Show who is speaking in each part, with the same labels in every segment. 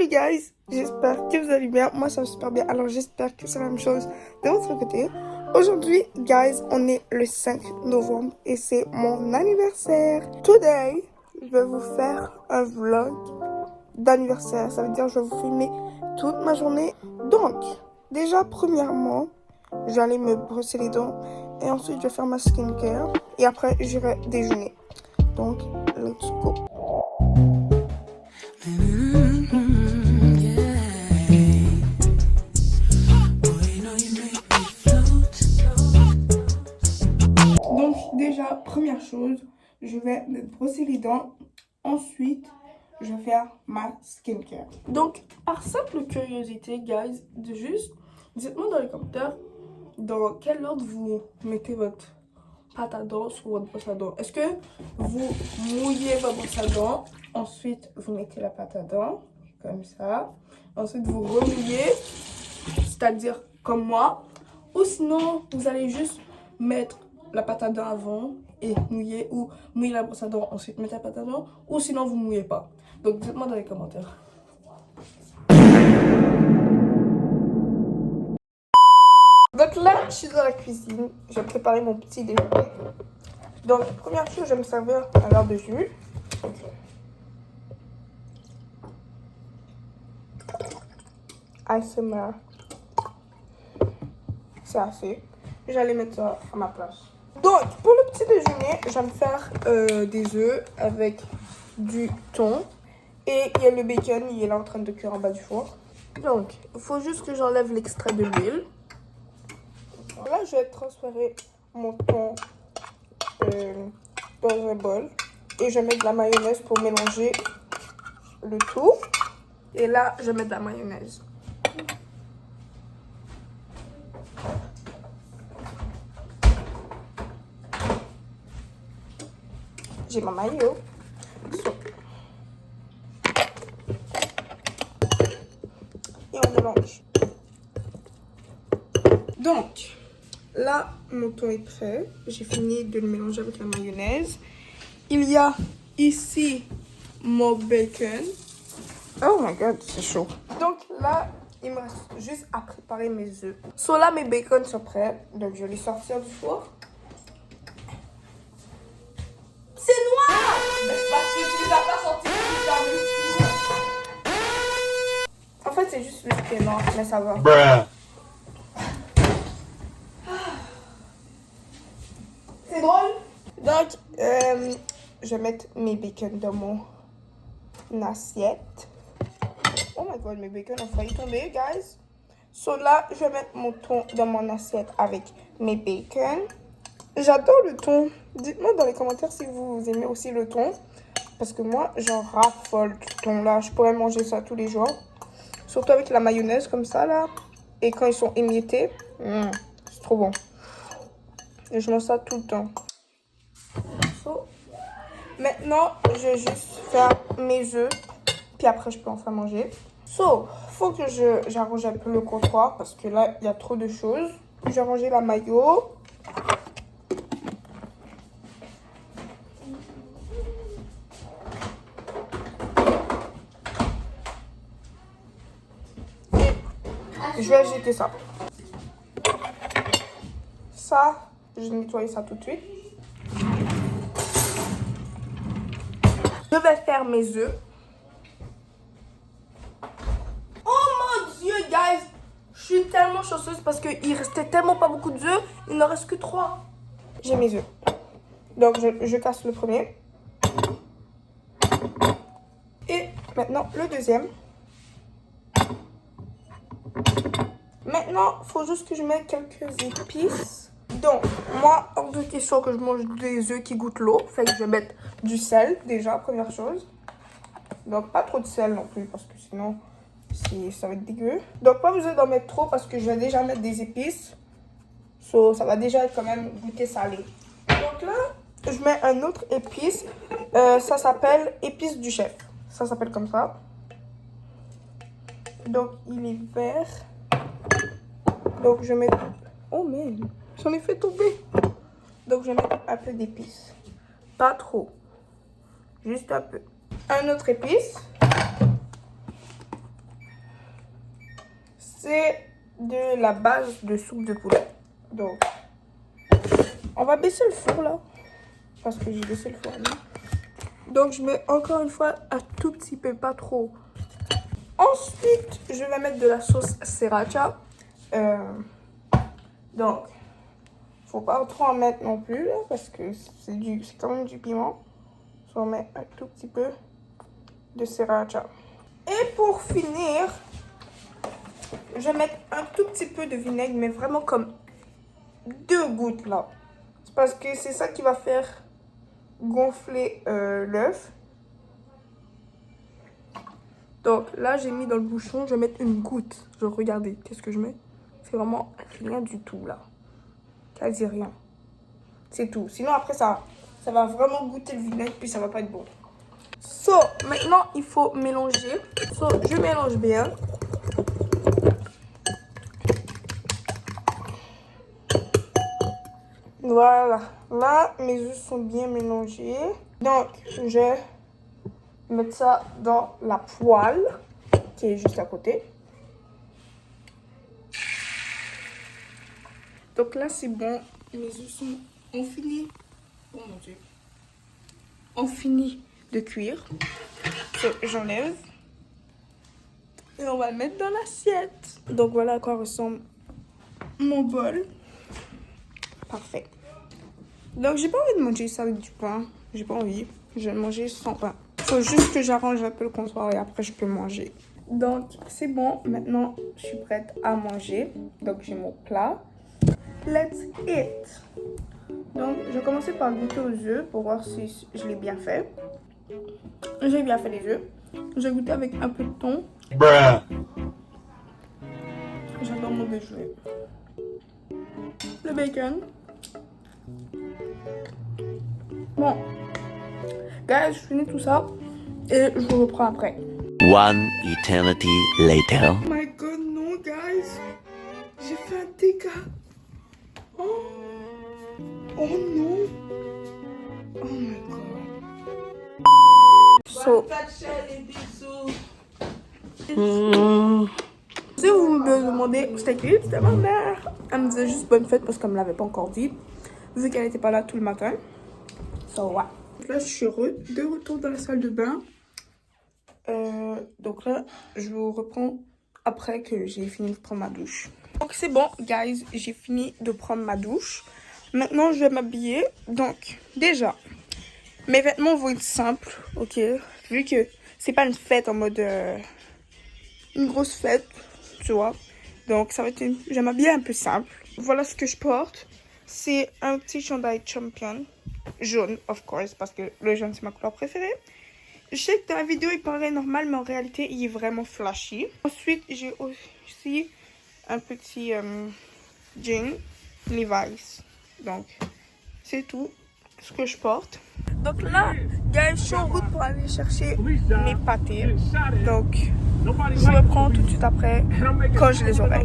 Speaker 1: Salut guys, j'espère que vous allez bien. Moi ça va super bien, alors j'espère que c'est la même chose de votre côté. Aujourd'hui guys, on est le 5 novembre et c'est mon anniversaire. Today, je vais vous faire un vlog d'anniversaire. Ça veut dire que je vais vous filmer toute ma journée. Donc, déjà premièrement, j'allais me brosser les dents et ensuite je vais faire ma skincare et après j'irai déjeuner. Donc, let's go. Donc déjà, première chose, je vais me brosser les dents. Ensuite, je vais faire ma skincare. Donc, par simple curiosité, guys, dites-moi dans les commentaires dans quel ordre vous mettez votre pâte à dents sur votre brosse à dents. Est-ce que vous mouillez votre brosse à dents, ensuite vous mettez la pâte à dents, comme ça. Ensuite, vous remouillez, c'est-à-dire comme moi. Ou sinon, vous allez juste mettre la pâte à dents avant et mouiller, ou mouiller la brosse à dents, ensuite mettre la pâte à dents, ou sinon vous mouillez pas. Donc dites-moi dans les commentaires. Donc là, je suis dans la cuisine, j'ai préparé mon petit déjeuner. Donc première chose, je vais me servir un verre de jus. ASMR. C'est assez. J'allais mettre ça à ma place. Donc, pour le petit déjeuner, je vais me faire des œufs avec du thon. Et il y a le bacon, il est là en train de cuire en bas du four. Donc, il faut juste que j'enlève l'extrait de l'huile. Là, je vais transférer mon thon dans un bol. Et je vais mettre de la mayonnaise pour mélanger le tout. Et là, je vais mettre de la mayonnaise. J'ai ma mayo. Et on mélange. Donc, là, mon thon est prêt. J'ai fini de le mélanger avec la mayonnaise. Il y a ici mon bacon. Oh my god, c'est chaud. Donc là, il me reste juste à préparer mes œufs. So là, mes bacons sont prêts. Donc, je vais les sortir du four. C'est noir!
Speaker 2: C'est parce que tu les as pas sortis dans le four.
Speaker 1: En fait, c'est juste le qui est noir, mais ça va.
Speaker 2: C'est drôle.
Speaker 1: Donc, je vais mettre mes bacons dans mon assiette. Oh my god, mes bacons ont failli tomber, guys. So là, je vais mettre mon thon dans mon assiette avec mes bacons. J'adore le thon. Dites-moi dans les commentaires si vous aimez aussi le thon. Parce que moi, j'en raffole du thon là. Je pourrais manger ça tous les jours. Surtout avec la mayonnaise comme ça là. Et quand ils sont émiettés, c'est trop bon. Et je mange ça tout le temps. So, maintenant, je vais juste faire mes œufs. Puis après, je peux enfin manger. So, faut que j'arrange un peu le comptoir. Parce que là, il y a trop de choses. J'ai rangé la mayo. Je vais jeter ça. Ça, je vais nettoyer ça tout de suite. Je vais faire mes œufs. Oh mon dieu, guys! Je suis tellement chanceuse parce qu'il restait tellement pas beaucoup d'œufs. Il n'en reste que 3. J'ai mes œufs. Donc, je casse le premier. Et maintenant, le deuxième. Maintenant, il faut juste que je mette quelques épices. Donc, moi, hors de question que je mange des œufs qui goûtent l'eau. Fait que je vais mettre du sel, déjà, première chose. Donc, pas trop de sel non plus, parce que sinon, ça va être dégueu. Donc, pas besoin d'en mettre trop, parce que je vais déjà mettre des épices. So, ça va déjà quand même goûter salé. Donc là, je mets un autre épice. Ça s'appelle épice du chef. Ça s'appelle comme ça. Donc, il est vert. Donc, je mets... Oh, man. J'en ai fait tomber. Donc, je vais mettre un peu d'épices. Pas trop. Juste un peu. Un autre épice. c'est de la base de soupe de poulet. Donc, on va baisser le four là. Parce que j'ai baissé le four. Donc, je mets encore une fois un tout petit peu, pas trop. Ensuite, je vais mettre de la sauce sriracha. Donc, faut pas trop en mettre non plus, là, parce que c'est quand même du piment. Je vais mettre un tout petit peu de sriracha. Et pour finir, je vais mettre un tout petit peu de vinaigre, mais vraiment comme 2 gouttes là. C'est parce que c'est ça qui va faire gonfler l'œuf. Donc là, j'ai mis dans le bouchon, je vais mettre une goutte. Je regardez, qu'est-ce que je mets? C'est vraiment rien du tout là. Quasi rien. C'est tout. Sinon après ça va vraiment goûter le vinaigre puis ça va pas être bon. So, maintenant il faut mélanger. So, je mélange bien. Voilà. Là, mes œufs sont bien mélangés. Donc, je vais mettre ça dans la poêle qui est juste à côté. Donc là, c'est bon. Mes œufs ont fini. Oh mon Dieu. Ont fini de cuire. J'enlève. Et on va le mettre dans l'assiette. Donc voilà à quoi ressemble mon bol. Parfait. Donc j'ai pas envie de manger ça avec du pain. J'ai pas envie. Je vais manger sans pain. Faut juste que j'arrange un peu le comptoir et après je peux manger. Donc c'est bon. Maintenant je suis prête à manger. Donc j'ai mon plat. Let's eat. Donc je vais commencer par goûter aux œufs pour voir si je l'ai bien fait. J'ai bien fait les œufs. Je vais goûter avec un peu de thon. J'adore mon déjeuner. Le bacon. Bon. Guys, je finis tout ça. Et je vous reprends après.
Speaker 3: One eternity later.
Speaker 1: Oh my god, non, guys. J'ai fait un dégât. Oh. Oh non. Oh my god. So. Si vous me demandez c'était qui, c'était ma mère. Elle me disait juste bonne fête parce qu'elle me l'avait pas encore dit. Vu qu'elle n'était pas là tout le matin. So ouais. Là je suis de retour dans la salle de bain. Donc là je vous reprends après que j'ai fini de prendre ma douche. Donc c'est bon guys, j'ai fini de prendre ma douche. Maintenant je vais m'habiller. Donc déjà mes vêtements vont être simples, ok. Vu que c'est pas une fête en mode une grosse fête, tu vois. Donc ça va être je vais m'habiller un peu simple. Voilà ce que je porte. C'est un petit chandail Champion jaune, of course, parce que le jaune c'est ma couleur préférée. Je sais que dans la vidéo il paraît normal, mais en réalité il est vraiment flashy. Ensuite j'ai aussi un petit jean Levi's. Donc c'est tout ce que je porte. Donc là, guys, je suis en route pour aller chercher mes pâtés. Donc je vous reprends tout de suite après quand je les aurai.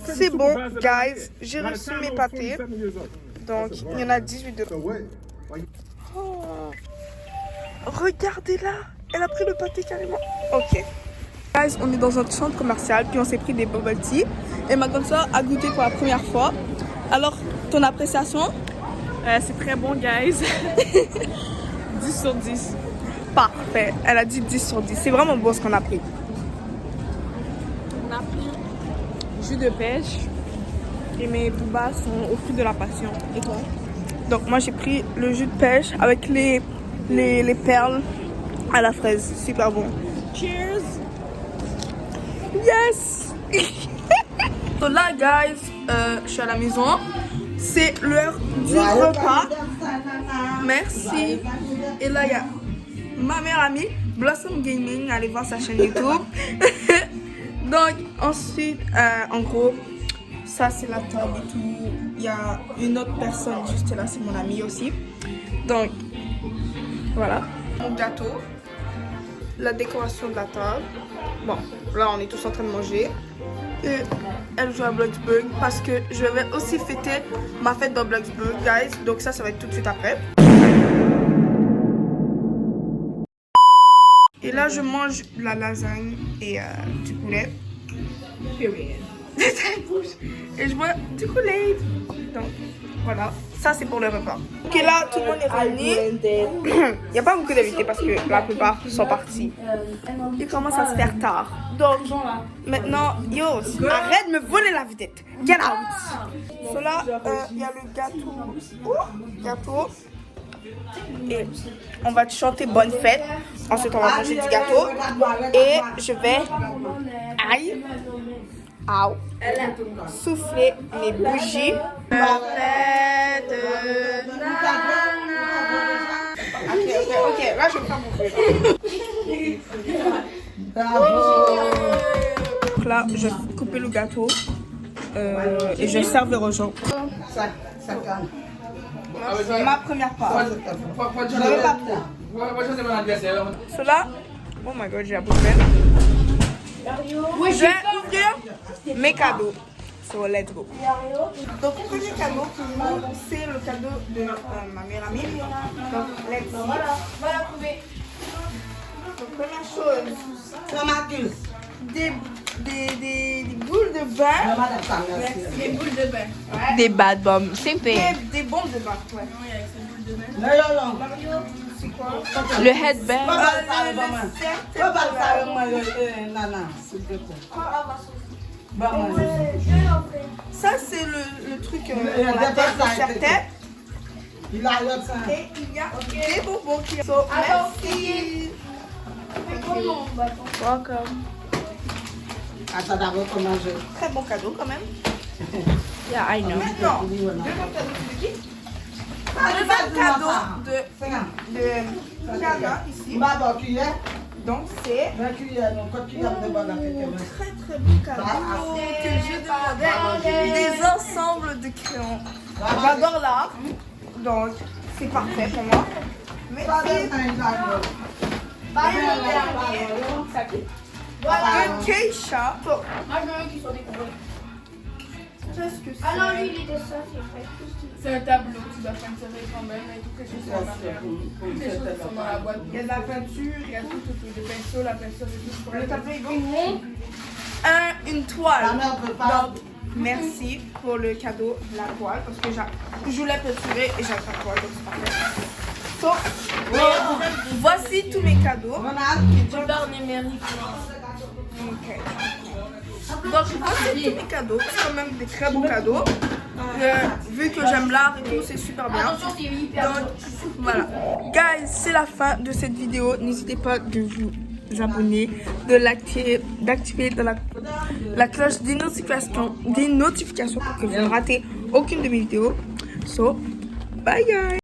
Speaker 1: C'est bon, guys, j'ai reçu mes pâtés. Donc il y en a 18 dedans. Oh, regardez là, elle a pris le pâté carrément. Ok. Guys, on est dans un centre commercial, puis on s'est pris des bubble tea. Et ma grande soeur a goûté pour la première fois. Alors, ton appréciation?
Speaker 2: C'est très bon, guys. 10 sur 10.
Speaker 1: Parfait. Elle a dit 10 sur 10. C'est vraiment bon ce qu'on a pris.
Speaker 2: On a pris jus de pêche et mes boobas sont au fruit de la passion. Et toi?
Speaker 1: Donc moi j'ai pris le jus de pêche avec les perles à la fraise. Super bon.
Speaker 2: Cheers!
Speaker 1: Yes! Donc là, guys, je suis à la maison. C'est l'heure du repas. Merci. Et là, il y a ma meilleure amie, Blossom Gaming. Allez voir sa chaîne YouTube. Donc, ensuite, en gros, ça, c'est la table et tout. Il y a une autre personne juste là, c'est mon amie aussi. Donc, voilà. Mon gâteau. La décoration de la table. Bon, là, on est tous en train de manger. Et elle joue à Bloxburg parce que je vais aussi fêter ma fête dans Bloxburg, guys. Donc ça va être tout de suite après. Et là, je mange la lasagne et du poulet.
Speaker 2: Period.
Speaker 1: Et je bois du Kool-Aid. Donc, voilà. Ça, c'est pour le repas. Ok, là, tout le monde est réuni. Il n'y a pas beaucoup d'invités parce que la plupart sont partis. Il commence à se faire tard. Donc, maintenant, yo, arrête de me voler la vedette. Get out. So là, il y a le gâteau. Gâteau. Et on va te chanter bonne fête. Ensuite, on va manger du gâteau. Et je vais... Aïe. Au. Souffler mes bougies. Ok, là je vais faire mon feu. Donc là, je vais couper le gâteau et je vais servir aux gens. Ma première part. J'avais pas trop. Cela, oh my god, j'ai la bouche pleine. Je vais ouvrir mes cadeaux. So let's go. Donc le premier cadeau pour nous, c'est le cadeau de ma meilleure amie. Donc let's go. Voilà, trouver. Donc première chose, des boules de bain. Des boules de bain. Ouais.
Speaker 2: Des bad bombs, same thing.
Speaker 1: Des bombes de bain. Ouais.
Speaker 2: Oui, avec ces boules de bain.
Speaker 1: Mario, c'est quoi?
Speaker 2: Le headband.
Speaker 1: Ça c'est le truc pour la tête de serre-tête. Et il y a des bonbons qui sont merci.
Speaker 2: Welcome.
Speaker 1: Très bon cadeau quand même.
Speaker 2: Yeah, I know.
Speaker 1: Maintenant, deuxième cadeau de Kana ici. Donc c'est très très beau cadeau que j'ai demandé. Des ensembles de crayons. J'adore l'art, donc c'est parfait pour moi. Mais de Keisha. Qu'est-ce que c'est?
Speaker 4: Ah non, lui il était ça,
Speaker 2: C'est un tableau, tu dois peinturer quand même et tout, quelque chose qui toutes les choses qui sont dans la boîte.
Speaker 1: Il y a de la peinture, il y a tout autour, des pinceaux, la peinture et tout. Le tableau est une toile. Donc, merci pour le cadeau de la toile parce que je voulais peinturer et j'avais pas de toile, donc c'est parfait. So, voici tous mes cadeaux.
Speaker 2: Du beurre numérique.
Speaker 1: Ok. Donc, voici tous mes cadeaux. C'est quand même des très beaux cadeaux. Vu que j'aime l'art et tout, c'est super bien. Donc, voilà. Guys, c'est la fin de cette vidéo. N'hésitez pas de vous abonner, d'activer la cloche des notifications pour que vous ne ratez aucune de mes vidéos. So, bye guys!